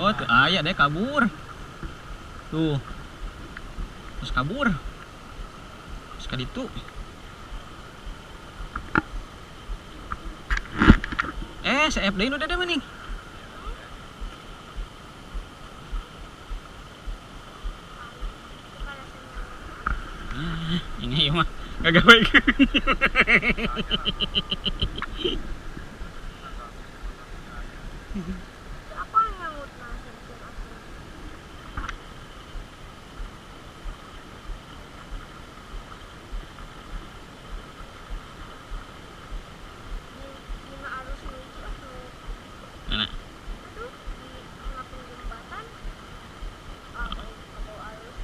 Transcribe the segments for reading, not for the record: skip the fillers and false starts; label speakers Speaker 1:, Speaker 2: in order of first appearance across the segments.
Speaker 1: Oh tuh aya deh kabur. Tuh. Terus kabur. Terus ka ditu. CFD nu dede mending. Ini mah kagak baik.
Speaker 2: Apa nyaut nasi Gimana arus menuju atau
Speaker 1: Mana?
Speaker 2: itu di tengah jembatan? Atau arus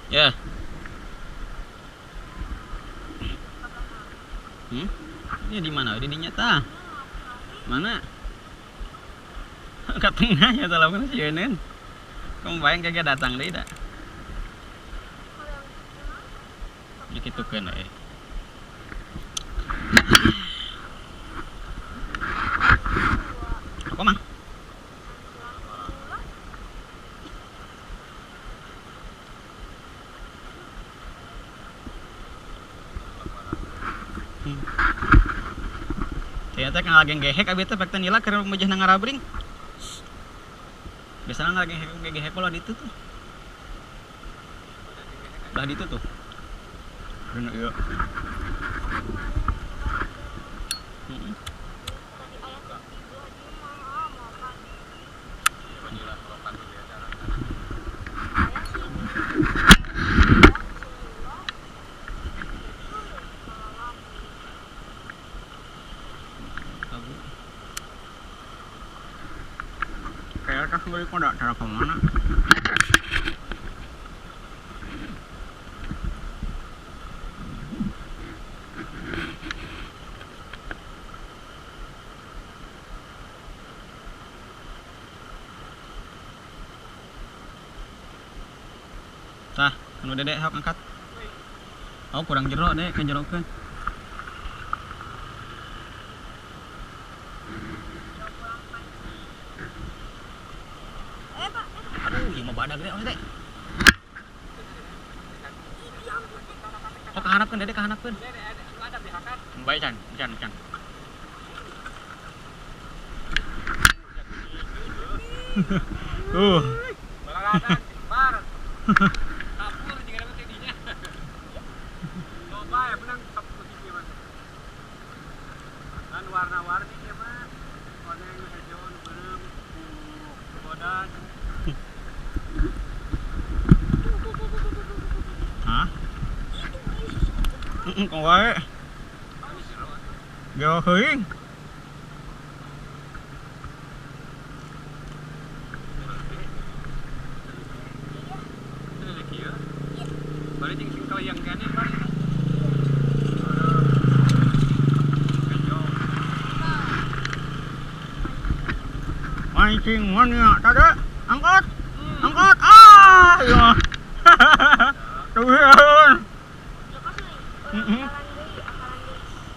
Speaker 1: Ya. Ini di mana? Di nyata. Mana? Ke tengah ya salah kan sieun. Kamu bayang kagak datang deui da. Dikitukeun we. Apa mah? Ternyata kan lagi ngehek abi teh pek teh nila keur mejeh nang ngarabring. Biasanya lagi ngehek kalau di itu tuh. Lah di itu tuh. Bener iya. Kayak tas beli kok cara kemana? Tah, anu dedek hap angkat. Oh kurang jero deh, ke jerokeun. Aduh, ieu mah badag deh, dek. Oh, kahanapkeun dedek, kahanapkeun. Bae can.
Speaker 3: Balaladan, bar. Kapur juga dapat tidinya. Coba ya benang kapur tidinya mah. Dan warna-warni ya mah. Warna yang hijau, belum bodan.
Speaker 1: Hah? Kok wae? Gak heuing.
Speaker 3: Balik jeung sing kalayang kene bari.
Speaker 1: Mancing mania tadi. Angkat. Angkat. Ah, ya. Tuhan.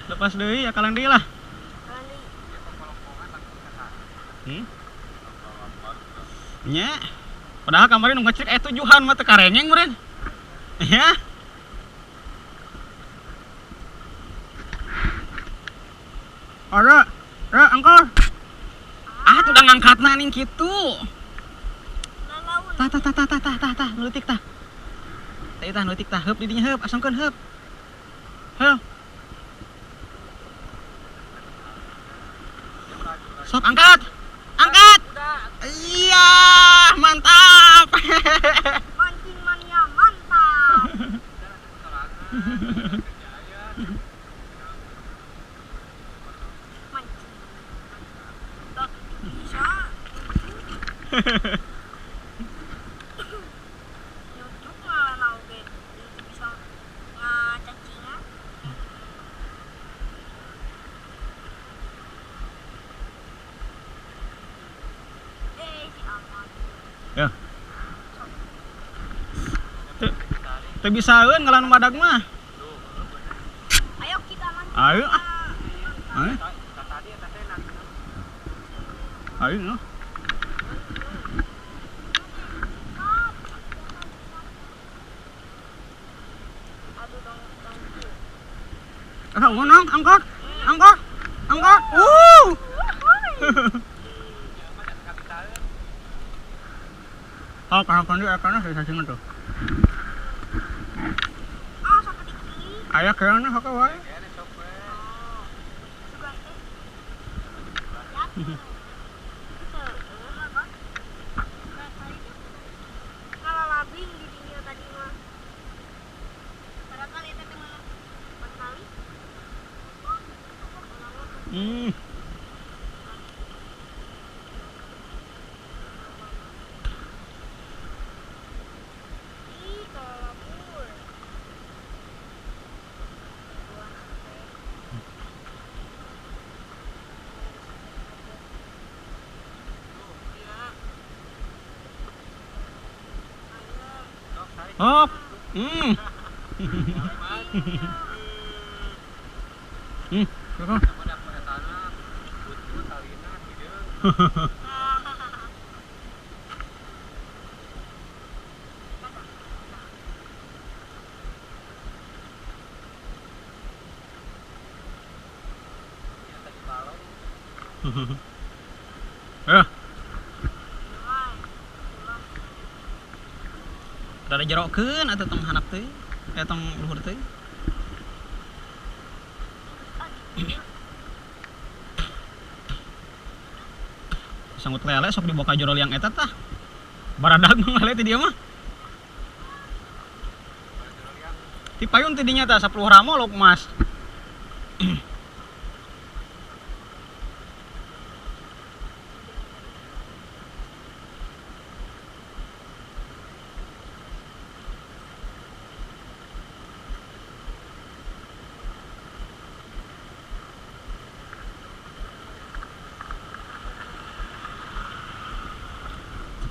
Speaker 1: Lepas deui, akalan deui lah. Nya. Padahal kemarin nu ngecek tujuan mah teu karenyeng meureun. Ya. Ada, angkor. Ah, tuh udah ngangkatna ning kitu. Tah, nulitik tah. Tah, nulitik tah, heup di dinya heup, asangkeun heup. Heup. Sok angkat. Angkat. Iya, mantap.
Speaker 2: Mancing mania mantap. Mancing. Tak bisa. Nyucuk malah nauge bisa ngacacingan. Si aman.
Speaker 1: Ya. Teu bisa eun ngalan badag mah.
Speaker 2: Ayo kita mancing.
Speaker 1: Ayo. Ayo.
Speaker 3: Tadi eta teh nangna.
Speaker 1: Ayo no.
Speaker 2: Aduh dong.
Speaker 1: Nong, angkot. Angkot. Angkot. Oh, kahapon dia karena saya sing tuh.
Speaker 2: Ah, sampai dikiri.
Speaker 1: Aya keana haka wae.
Speaker 3: Kene sok we.
Speaker 2: Sugan teh. Ya. Kalau labing di dunia tadi mah. Barangkali itu mana? Barangkali. Ih, kalau labur.
Speaker 3: Sok saya.
Speaker 1: Oh. Koko.
Speaker 3: Pada tanah. Put talina hideung. Ya tadi balong.
Speaker 1: Eh, rada jerokeun atuh tong handap teh. Tong luhur teh. Sanggut lele sok dibawa ka jero liang eta tah. Baradag mah lele ti dieu mah. Ti payun ti dinya tah 10 ramo lok Mas.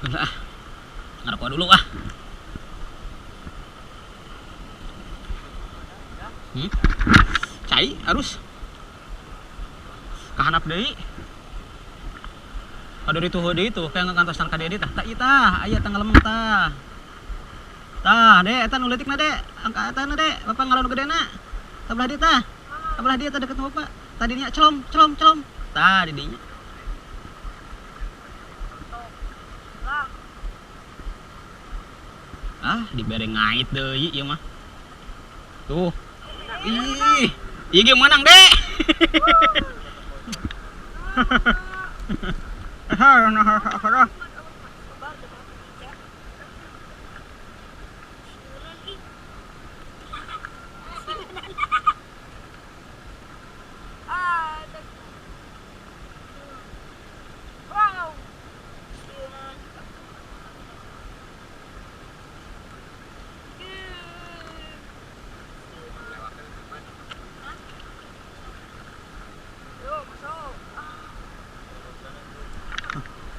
Speaker 1: Bentar ah. Ngarokok dulu ah. Cai harus kahanap deui. Kado itu deui tuh kayak ngantosan ka dieu tah. Tah ieu tah aya tanggal lemeng tah. Tah, Dek, eta nu leutikna Dek. Angka eta na Dek. Bapak ngalon gedena. Tabelah dieu tah. Tabelah dieu tah deket sama Bapak. Tadi dinya celom. Tah di dinya. Ah, dibere ngait deui ieu mah. Tuh. Ih, ieu ge menang, Dek. Nah.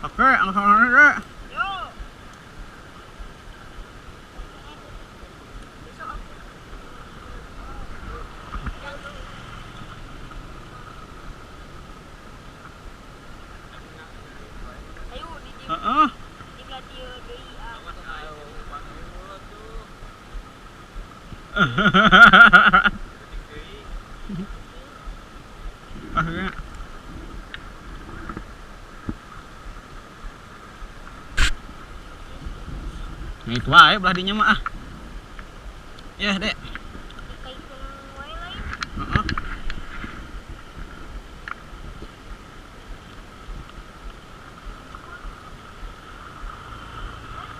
Speaker 1: Oke, langsung aja. Heeh. Akhirnya itu wae belah dinya mah ah. Ya, Dek. Heeh.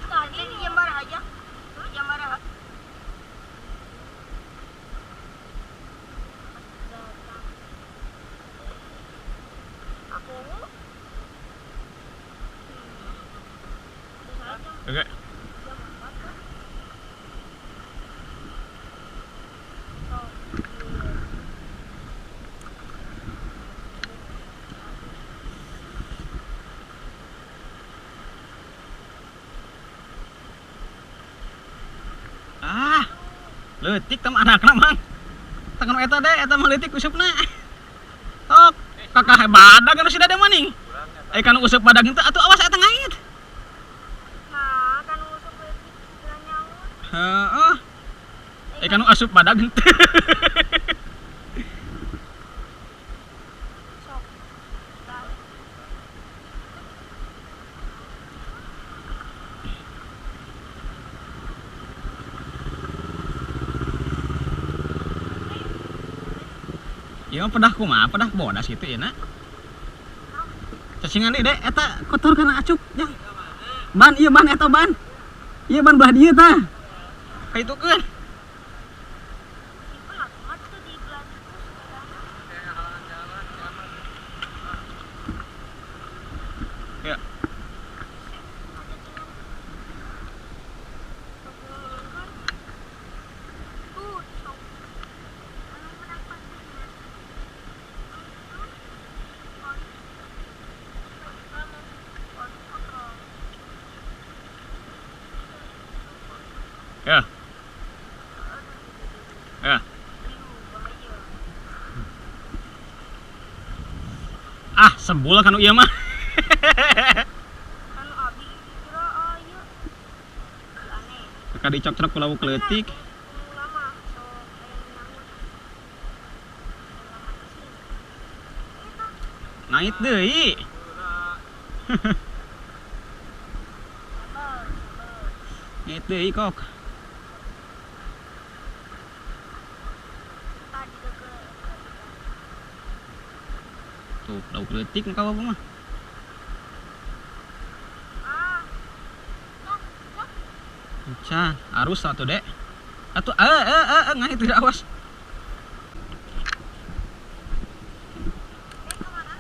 Speaker 2: Tadi jam berapa aja? Jam berapa? Aku
Speaker 1: Oke. Ah, leutik tam anakna mang. tangan eta deh, eta melitik usupna. Tok, kakak badag anu sida maning. Kan usup badag itu atuh awas eta ngait.
Speaker 2: Nah, kan usuk leutik bulan nyawa.
Speaker 1: Heeh. Kan asup badag henteu.
Speaker 2: Sok. Dah.
Speaker 1: Ieu pedah kumaha? Pedah bodas itu ya nak. Cacingan deui dek eta kotor kana acup nya. Ban ieu ban eta ban. Ieu ban belah dieu tah. Kaitukeun.
Speaker 2: Simpen atuh mah tuh di belah itu sepedana.
Speaker 1: Ya.
Speaker 2: Tuh, sok. Anu mendapat duitnya.
Speaker 1: Ya. Ya. Ah, sebul kan ieu mah.
Speaker 2: Anu abi kira aya. Aneh.
Speaker 1: Ka dicok-cok ku lauk leutik.
Speaker 2: Lama sok aya nyangut. Lama di sini. Eta
Speaker 1: Nait deui.
Speaker 2: sabar, sabar.
Speaker 1: Nait deui kok.
Speaker 2: Tadi deket.
Speaker 1: Tuh, lauk leutik nu kawa mah.
Speaker 2: Ah. Sok, sok.
Speaker 1: Can, arus atuh dek. Atuh ngait tidak awas.
Speaker 2: Kemana?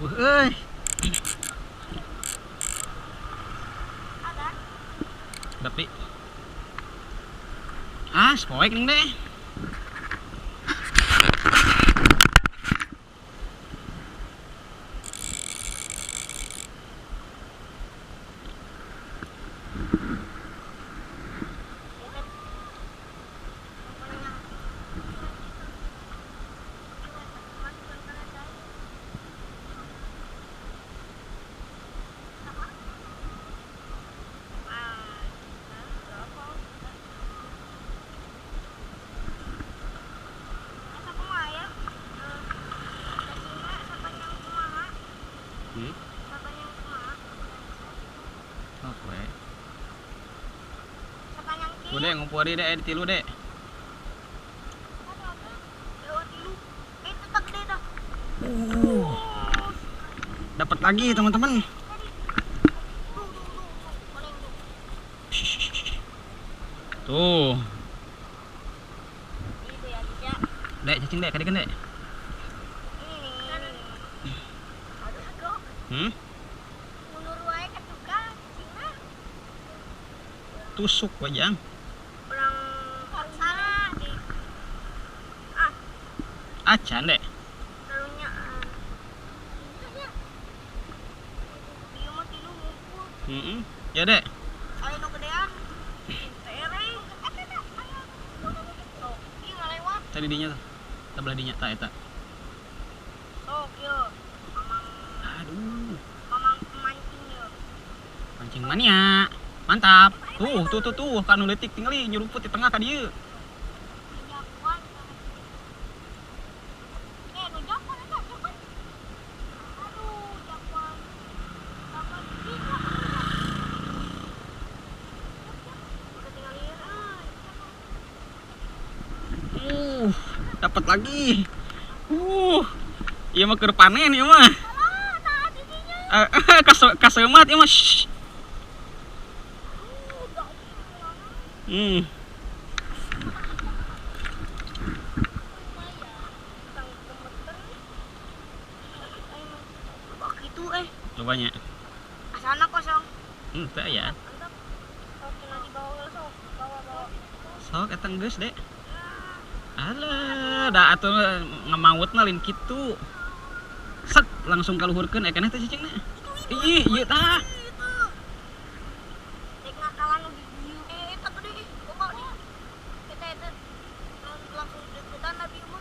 Speaker 1: Euy,
Speaker 2: Ada.
Speaker 1: tapi spoek ning deh. Hmm? Oh, kowe. Ku dek ngumpul di dek di tilu dek. Dapat lagi teman-teman. Tuh, dek cacing dek, kadikan dek. Hmm? Tusuk wajang. Acan dek. Ya dek. Tadi dinya tuh. Sebelah dinya tak eta. Aduh. Mancing mania. Mantap. Tuh kanu leutik tinggal nyuruput di tengah ka dieu. dapat lagi. Iya mah keur panen ieu mah. Kasemat ieu mah. Shh.
Speaker 2: Gitu
Speaker 1: Cobanya.
Speaker 2: asana kosong.
Speaker 1: Teu ya.
Speaker 2: Mantap. Sok cenah dibawa sok. Bawa.
Speaker 1: Sok eta geus, Dek. Alah, da atuh ngamautna lain kitu. Set langsung kaluhurkeun keneh teh cicingna. Ih, ieu tah.
Speaker 2: Dek ngakalan nu di dieu. Eta gede pokok nih. Eta langsung deketan nabi umur.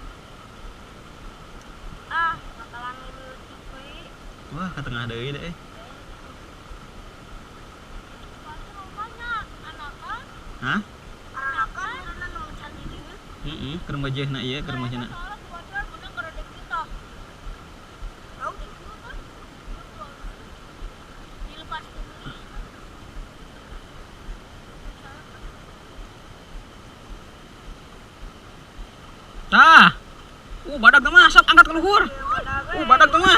Speaker 2: Ngakalan nu leutik we.
Speaker 1: Wah, ka tengah deui deh. Hah?
Speaker 2: Anakan karena nu can di dieu.
Speaker 1: Keur mejehna ieu, keur mejehna. Tah. Badag mah sok angkat ke luhur. Badag tuh mah.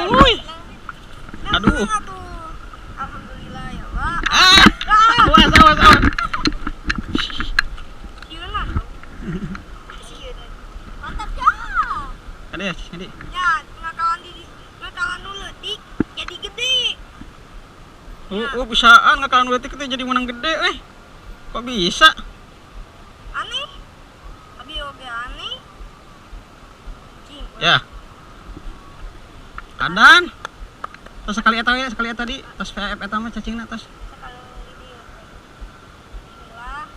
Speaker 1: Uy. Aduh.
Speaker 2: Alhamdulillah ya Allah.
Speaker 1: Awas.
Speaker 2: Gimana? Mantap ya.
Speaker 1: Kade.
Speaker 2: Ya, ngakalan nu leutik jadi gede.
Speaker 1: Bisaan ngakalan leutik teh jadi menang gede Kok bisa?
Speaker 2: Aneh. Abi oge aneh. Cing.
Speaker 1: Ya. Adan. Terus sekali eta tadi, tas VF eta mah cacingna tas.
Speaker 2: Sekali di dieu. Bismillah.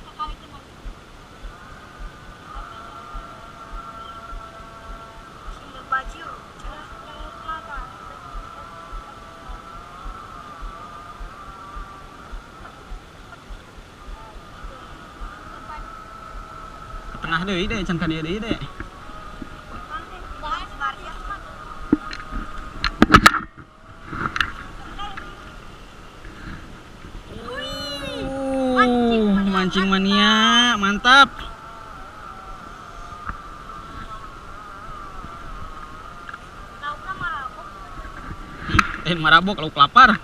Speaker 2: Sekali kena. Sini baju. Cenah yang mata.
Speaker 1: Tengah deui deh, can ka dieu deui deh. Mancing mania, mantap. Marabok lauk lapar.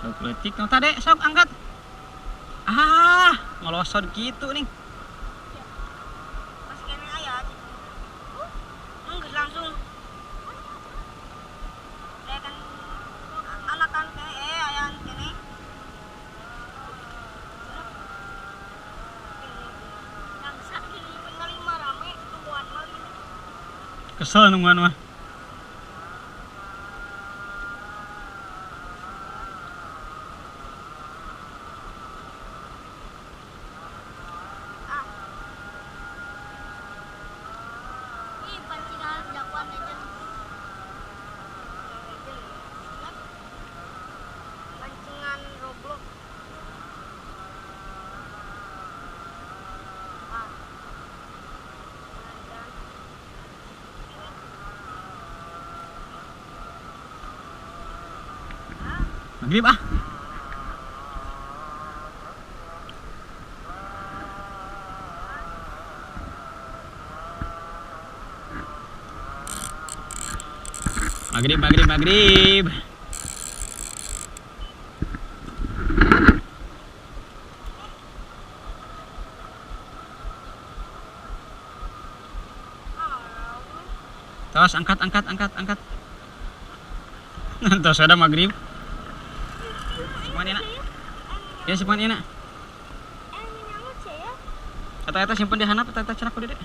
Speaker 1: Lauk leutik nu tadi sok angkat. Ngelosot gitu nih.
Speaker 2: Masih kena aya. Geus langsung. Kan anakan ayaan kene. Yang sakit di penerima rame tungguan mah.
Speaker 1: Kesel nungguan mah.
Speaker 2: Pancingan Roblox.
Speaker 1: Maghrib Maghrib. Tos angkat. Tos ada maghrib. Simpan enak. Ya simpan enak. Eta simpan di handap eta cenah ku Dede.